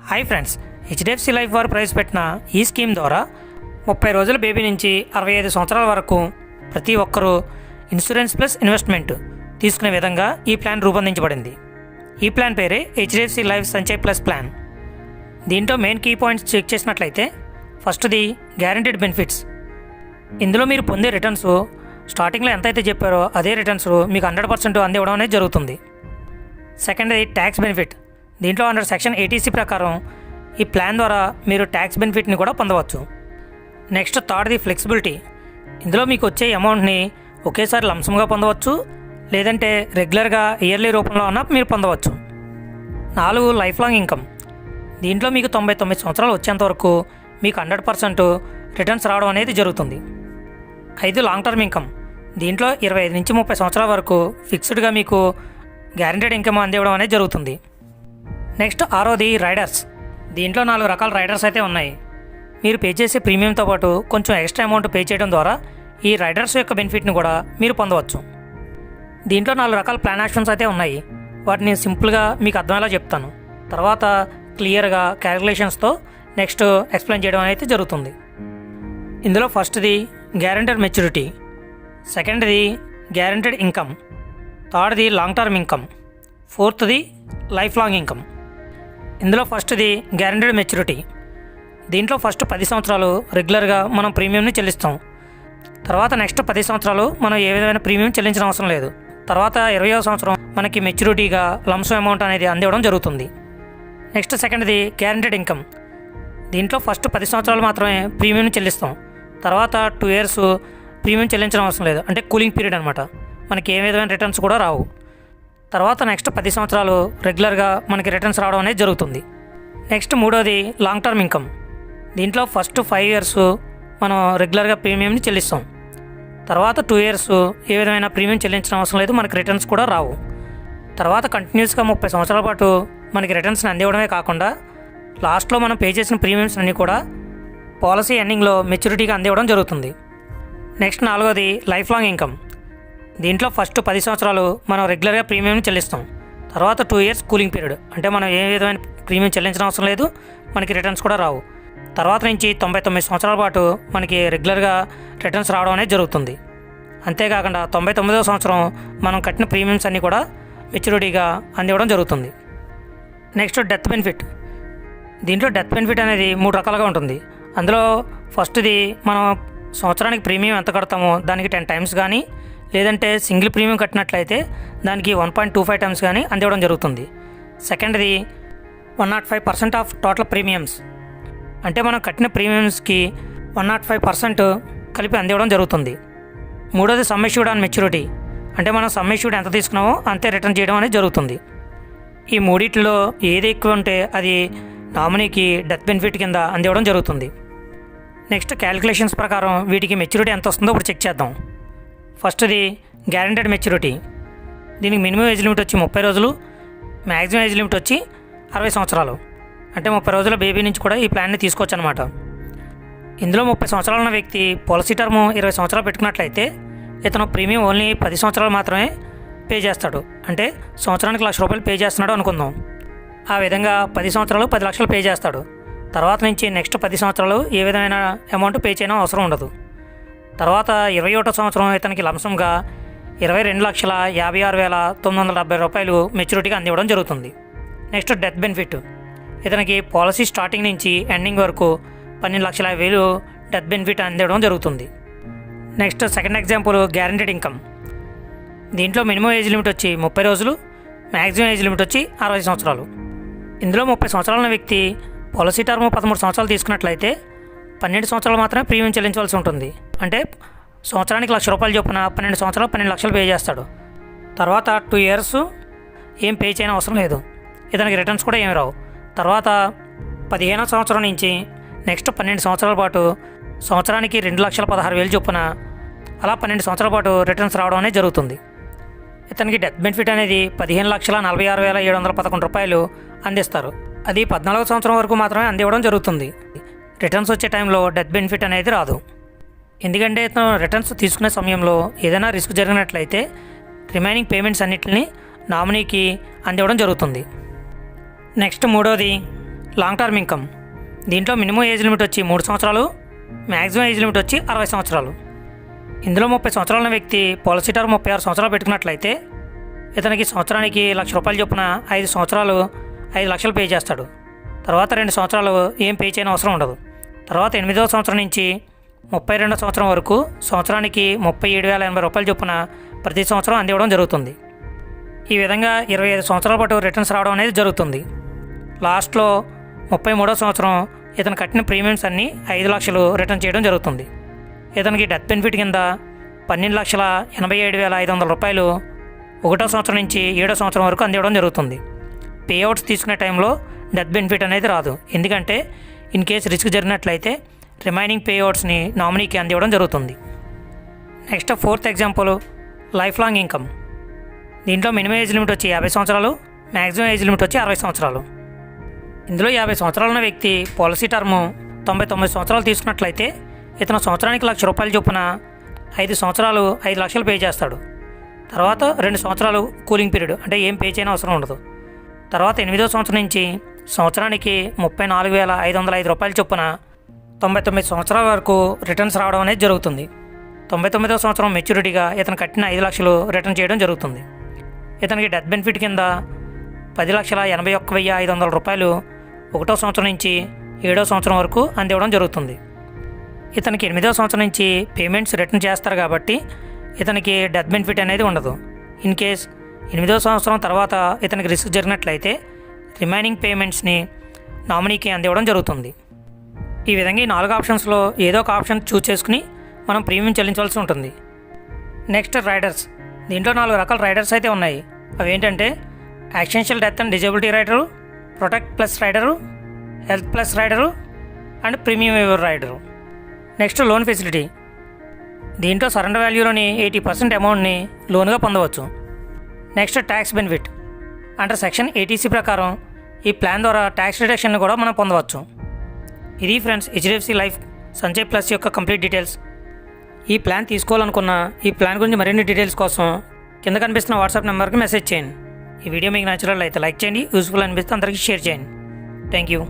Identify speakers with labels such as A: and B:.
A: Hi friends, HDFC life వారు ప్రవేశపెట్టిన ఈ స్కీమ్ ద్వారా 30 రోజుల బేబీ నుంచి 65 సంవత్సరాల వరకు ప్రతి ఒక్కరూ ఇన్సూరెన్స్ ప్లస్ ఇన్వెస్ట్మెంట్ తీసుకునే విధంగా ఈ ప్లాన్ రూపొందించబడింది. ఈ ప్లాన్ పేరే HDFC life Sanchay plus plan. దీంట్లో మెయిన్ కీ పాయింట్స్ చెక్ చేసినట్లయితే, ఫస్ట్ది గ్యారంటీడ్ బెనిఫిట్స్. ఇందులో మీరు పొందే రిటర్న్స్ స్టార్టింగ్లో ఎంతైతే చెప్పారో అదే రిటర్న్స్ మీకు 100% అందివ్వడం అనేది జరుగుతుంది. సెకండ్ది ట్యాక్స్ బెనిఫిట్. దీంట్లో అండర్ సెక్షన్ 80C ప్రకారం ఈ ప్లాన్ ద్వారా మీరు ట్యాక్స్ బెనిఫిట్ని కూడా పొందవచ్చు. నెక్స్ట్ థర్డ్ది ఫ్లెక్సిబిలిటీ. ఇందులో మీకు వచ్చే అమౌంట్ని ఒకేసారి లంసంగా పొందవచ్చు, లేదంటే రెగ్యులర్గా ఇయర్లీ రూపంలో అన్నా మీరు పొందవచ్చు. 4 లైఫ్ లాంగ్ ఇన్కమ్. దీంట్లో మీకు 99 సంవత్సరాలు వచ్చేంత వరకు మీకు 100% రిటర్న్స్ రావడం అనేది జరుగుతుంది. 5 లాంగ్ టర్మ్ ఇన్కమ్. దీంట్లో 25 నుంచి 30 సంవత్సరాల వరకు ఫిక్స్డ్గా మీకు గ్యారంటీడ్ ఇన్కమ్ అందివ్వడం అనేది జరుగుతుంది. నెక్స్ట్ 6వది రైడర్స్. దీంట్లో 4 రకాల రైడర్స్ అయితే ఉన్నాయి. మీరు పే చేసే ప్రీమియంతో పాటు కొంచెం ఎక్స్ట్రా అమౌంట్ పే చేయడం ద్వారా ఈ రైడర్స్ యొక్క బెనిఫిట్ని కూడా మీరు పొందవచ్చు. దీంట్లో 4 రకాల ప్లాన్ ఆప్షన్స్ అయితే ఉన్నాయి. వాటిని సింపుల్గా మీకు అర్థమయ్యేలా చెప్తాను, తర్వాత క్లియర్గా క్యాలిక్యులేషన్స్తో నెక్స్ట్ ఎక్స్ప్లెయిన్ చేయడం అయితే జరుగుతుంది. ఇందులో ఫస్ట్ది గ్యారంటీడ్ మెచ్యూరిటీ, సెకండ్ది గ్యారంటీడ్ ఇన్కమ్, థర్డ్ది లాంగ్ టర్మ్ ఇన్కమ్, ఫోర్త్ది లైఫ్ లాంగ్ ఇన్కమ్. ఇందులో ఫస్ట్ది గ్యారంటీడ్ మెచ్యూరిటీ. దీంట్లో ఫస్ట్ 10 సంవత్సరాలు రెగ్యులర్గా మనం ప్రీమియంని చెల్లిస్తాం. తర్వాత నెక్స్ట్ 10 సంవత్సరాలు మనం ఏ విధమైన ప్రీమియం చెల్లించిన అవసరం లేదు. తర్వాత 20వ సంవత్సరం మనకి మెచ్యూరిటీగా లంసం అమౌంట్ అనేది అందివ్వడం జరుగుతుంది. నెక్స్ట్ సెకండ్ది గ్యారంటీడ్ ఇన్కమ్. దీంట్లో ఫస్ట్ 10 సంవత్సరాలు మాత్రమే ప్రీమియంని చెల్లిస్తాం. తర్వాత 2 ఇయర్స్ ప్రీమియం చెల్లించడం అవసరం లేదు, అంటే కూలింగ్ పీరియడ్ అనమాట. మనకి ఏ విధమైన రిటర్న్స్ కూడా రావు. తర్వాత నెక్స్ట్ 10 సంవత్సరాలు రెగ్యులర్గా మనకి రిటర్న్స్ రావడం అనేది జరుగుతుంది. నెక్స్ట్ 3వది లాంగ్ టర్మ్ ఇన్కమ్. దీంట్లో ఫస్ట్ 5 ఇయర్స్ మనం రెగ్యులర్గా ప్రీమియంని చెల్లిస్తాం. తర్వాత 2 ఇయర్స్ ఏ విధమైన ప్రీమియం చెల్లించడం అవసరం లేదు, మనకి రిటర్న్స్ కూడా రావు. తర్వాత కంటిన్యూస్గా 30 సంవత్సరాల పాటు మనకి రిటర్న్స్ని అందివ్వడమే కాకుండా లాస్ట్లో మనం పే చేసిన ప్రీమియమ్స్ అన్నీ కూడా పాలసీ ఎండింగ్లో మెచ్యూరిటీగా అందివ్వడం జరుగుతుంది. నెక్స్ట్ 4వది లైఫ్ లాంగ్ ఇన్కమ్. దీంట్లో ఫస్ట్ 10 సంవత్సరాలు మనం రెగ్యులర్గా ప్రీమియం చెల్లిస్తాం. తర్వాత 2 ఇయర్స్ కూలింగ్ పీరియడ్, అంటే మనం ఏ విధమైన ప్రీమియం చెల్లించడం అవసరం లేదు, మనకి రిటర్న్స్ కూడా రావు. తర్వాత నుంచి 99 సంవత్సరాల పాటు మనకి రెగ్యులర్గా రిటర్న్స్ రావడం అనేది జరుగుతుంది. అంతేకాకుండా 99వ సంవత్సరం మనం కట్టిన ప్రీమియమ్స్ అన్నీ కూడా మెచ్యూరిటీగా అందివ్వడం జరుగుతుంది. Next death benefit. దీంట్లో డెత్ బెనిఫిట్ అనేది 3 రకాలుగా ఉంటుంది. అందులో ఫస్ట్ది మనం సంవత్సరానికి ప్రీమియం ఎంత కడతామో దానికి 10 టైమ్స్ కానీ, లేదంటే సింగిల్ ప్రీమియం కట్టినట్లయితే దానికి 1.25 టైమ్స్ కానీ అందివ్వడం జరుగుతుంది. సెకండ్ది 105% ఆఫ్ టోటల్ ప్రీమియమ్స్, అంటే మనం కట్టిన ప్రీమియమ్స్కి 105% కలిపి అందివ్వడం జరుగుతుంది. 3వది సమ్ అష్యూర్డ్ ఆన్ మెచ్యూరిటీ, అంటే మనం సమ్ అష్యూర్డ్ ఎంత తీసుకున్నామో అంతే రిటర్న్ చేయడం అనేది జరుగుతుంది. ఈ మూడిట్లో ఏది ఎక్కువ ఉంటే అది నామినీకి డెత్ బెనిఫిట్ కింద అందివ్వడం జరుగుతుంది. నెక్స్ట్ క్యాలిక్యులేషన్స్ ప్రకారం వీటికి మెచ్యూరిటీ ఎంత వస్తుందో ఇప్పుడు చెక్ చేద్దాం. ఫస్ట్ది గ్యారంటీడ్ మెచ్యూరిటీ. దీనికి మినిమం ఏజ్ లిమిట్ వచ్చి 30 రోజులు, మ్యాక్సిమం ఏజ్ లిమిట్ వచ్చి 60 సంవత్సరాలు. అంటే 30 రోజుల బేబీ నుంచి కూడా ఈ ప్లాన్ని తీసుకోవచ్చు అనమాట. ఇందులో 30 సంవత్సరాలు ఉన్న వ్యక్తి పాలసీ టర్మ్ 20 సంవత్సరాలు పెట్టుకున్నట్లయితే ఇతను ప్రీమియం ఓన్లీ 10 సంవత్సరాలు మాత్రమే పే చేస్తాడు. అంటే సంవత్సరానికి ₹1,00,000 పే చేస్తున్నాడు అనుకుందాం. ఆ విధంగా 10 సంవత్సరాలు 10 లక్షలు పే చేస్తాడు. తర్వాత నుంచి నెక్స్ట్ 10 సంవత్సరాలు ఏ విధమైన అమౌంట్ పే చేయడం అవసరం ఉండదు. తర్వాత 21వ సంవత్సరం ఇతనికి లంసంగా ₹22,56,970 మెచ్యూరిటీగా అందివ్వడం జరుగుతుంది. Next death benefit. ఇతనికి పాలసీ స్టార్టింగ్ నుంచి ఎండింగ్ వరకు 12,50,000 డెత్ బెనిఫిట్ అందివ్వడం జరుగుతుంది. Next second example guaranteed income. దీంట్లో మినిమం ఏజ్ లిమిట్ వచ్చి 30 రోజులు, మ్యాక్సిమం ఏజ్ లిమిట్ వచ్చి 60 సంవత్సరాలు. ఇందులో 30 సంవత్సరాల ఉన్న వ్యక్తి పాలసీ టర్మ్ 13 సంవత్సరాలు తీసుకున్నట్లయితే 12 సంవత్సరాలు మాత్రమే ప్రీమియం చెల్లించవలసి ఉంటుంది. అంటే సంవత్సరానికి ₹1,00,000 చొప్పున 12 సంవత్సరాలు 12 లక్షలు పే చేస్తాడు. తర్వాత 2 ఇయర్స్ ఏం పే చేయని అవసరం లేదు, ఇతనికి రిటర్న్స్ కూడా ఏమి రావు. తర్వాత 15వ సంవత్సరం నుంచి నెక్స్ట్ 12 సంవత్సరాల పాటు సంవత్సరానికి ₹2,16,000 చొప్పున అలా 12 సంవత్సరాల పాటు రిటర్న్స్ రావడం అనేది జరుగుతుంది. ఇతనికి డెత్ బెనిఫిట్ అనేది ₹15,46,711 అందిస్తారు. అది 14వ సంవత్సరం వరకు మాత్రమే అందివ్వడం జరుగుతుంది. రిటర్న్స్ వచ్చే టైంలో డెత్ బెనిఫిట్ అనేది రాదు. ఎందుకంటే ఇతను రిటర్న్స్ తీసుకునే సమయంలో ఏదైనా రిస్క్ జరిగినట్లయితే రిమైనింగ్ పేమెంట్స్ అన్నిటిని నామినీకి అందివ్వడం జరుగుతుంది. నెక్స్ట్ 3వది లాంగ్ టర్మ్ ఇన్కమ్. దీంట్లో మినిమం ఏజ్ లిమిట్ వచ్చి 3 సంవత్సరాలు, మ్యాక్సిమం ఏజ్ లిమిట్ వచ్చి 60 సంవత్సరాలు. ఇందులో 30 సంవత్సరాల ఉన్న వ్యక్తి పాలసీ టర్మ్ 36 సంవత్సరాలు పెట్టుకున్నట్లయితే ఇతనికి సంవత్సరానికి ₹1,00,000 చొప్పున 5 సంవత్సరాలు 5 లక్షలు పే చేస్తాడు. తర్వాత 2 సంవత్సరాలు ఏం పే చేయని అవసరం ఉండదు. తర్వాత 8వ సంవత్సరం నుంచి 32వ సంవత్సరం వరకు సంవత్సరానికి ₹37,080 చొప్పున ప్రతి సంవత్సరం అందివ్వడం జరుగుతుంది. ఈ విధంగా 25 సంవత్సరాల పాటు రిటర్న్స్ రావడం అనేది జరుగుతుంది. లాస్ట్లో 33వ సంవత్సరం ఇతను కట్టిన ప్రీమియమ్స్ అన్నీ 5 లక్షలు రిటర్న్ చేయడం జరుగుతుంది. ఇతనికి డెత్ బెనిఫిట్ కింద ₹12,87,500 ఒకటో సంవత్సరం నుంచి 7వ సంవత్సరం వరకు అందివ్వడం జరుగుతుంది. పేఅవుట్స్ తీసుకునే టైంలో డెత్ బెనిఫిట్ అనేది రాదు, ఎందుకంటే ఇన్ కేసు రిస్క్ జరిగినట్లయితే రిమైనింగ్ పేఅవుట్స్ని నామినీకి అందివ్వడం జరుగుతుంది. Next 4th example life long income. దీంట్లో మినిమం ఏజ్ లిమిట్ వచ్చి 50 సంవత్సరాలు, మ్యాక్సిమం ఏజ్ లిమిట్ వచ్చి 60 సంవత్సరాలు. ఇందులో 50 సంవత్సరాలు ఉన్న వ్యక్తి పాలసీ టర్ము 99 సంవత్సరాలు తీసుకున్నట్లయితే ఇతను సంవత్సరానికి ₹1,00,000 చొప్పున 5 సంవత్సరాలు 5 లక్షలు పే చేస్తాడు. తర్వాత 2 సంవత్సరాలు కూలింగ్ పీరియడ్, అంటే ఏం పే చేయని అవసరం ఉండదు. తర్వాత 8వ సంవత్సరం నుంచి సంవత్సరానికి ₹34,505 చొప్పున 99 సంవత్సరాల వరకు రిటర్న్స్ రావడం అనేది జరుగుతుంది. 99వ సంవత్సరం మెచ్యూరిటీగా ఇతను కట్టిన 5 లక్షలు రిటర్న్ చేయడం జరుగుతుంది. ఇతనికి డెత్ బెనిఫిట్ కింద ₹10,81,500 ఒకటో సంవత్సరం నుంచి 7వ సంవత్సరం వరకు అందివ్వడం జరుగుతుంది. ఇతనికి 8వ సంవత్సరం నుంచి పేమెంట్స్ రిటర్న్ చేస్తారు కాబట్టి ఇతనికి డెత్ బెనిఫిట్ అనేది ఉండదు. ఇన్ కేస్ 8వ సంవత్సరం తర్వాత ఇతనికి రిస్క్ జరిగినట్లయితే రిమైనింగ్ పేమెంట్స్ని నామినీకి అందివ్వడం జరుగుతుంది. ఈ విధంగా ఈ 4 ఆప్షన్స్లో ఏదో ఒక ఆప్షన్ చూస్ చేసుకుని మనం ప్రీమియం చెల్లించవలసి ఉంటుంది. Next riders. దీంట్లో 4 రకాల రైడర్స్ అయితే ఉన్నాయి. అవి ఏంటంటే యాక్సెన్షియల్ death and disability rider, protect plus rider, health plus rider and premium waiver rider. Next loan facility. దీంట్లో సరెండర్ వాల్యూలోని 80% అమౌంట్ని లోన్గా పొందవచ్చు. Next tax benefit. Under section 80C ప్రకారం ఈ ప్లాన్ ద్వారా ట్యాక్స్ రిడక్షన్ని కూడా మనం పొందవచ్చు. ఇది friends HDFC life Sanchay plus యొక్క కంప్లీట్ డీటెయిల్స్. ఈ ప్లాన్ తీసుకోవాలనుకున్న ఈ ప్లాన్ గురించి మరిన్ని డీటెయిల్స్ కోసం కింద కనిపిస్తున్న వాట్సాప్ నెంబర్కి మెసేజ్ చేయండి. ఈ వీడియో మీకు నచ్చినట్లయితే లైక్ చేయండి, యూస్ఫుల్ అనిపిస్తే అందరికీ షేర్ చేయండి. Thank you.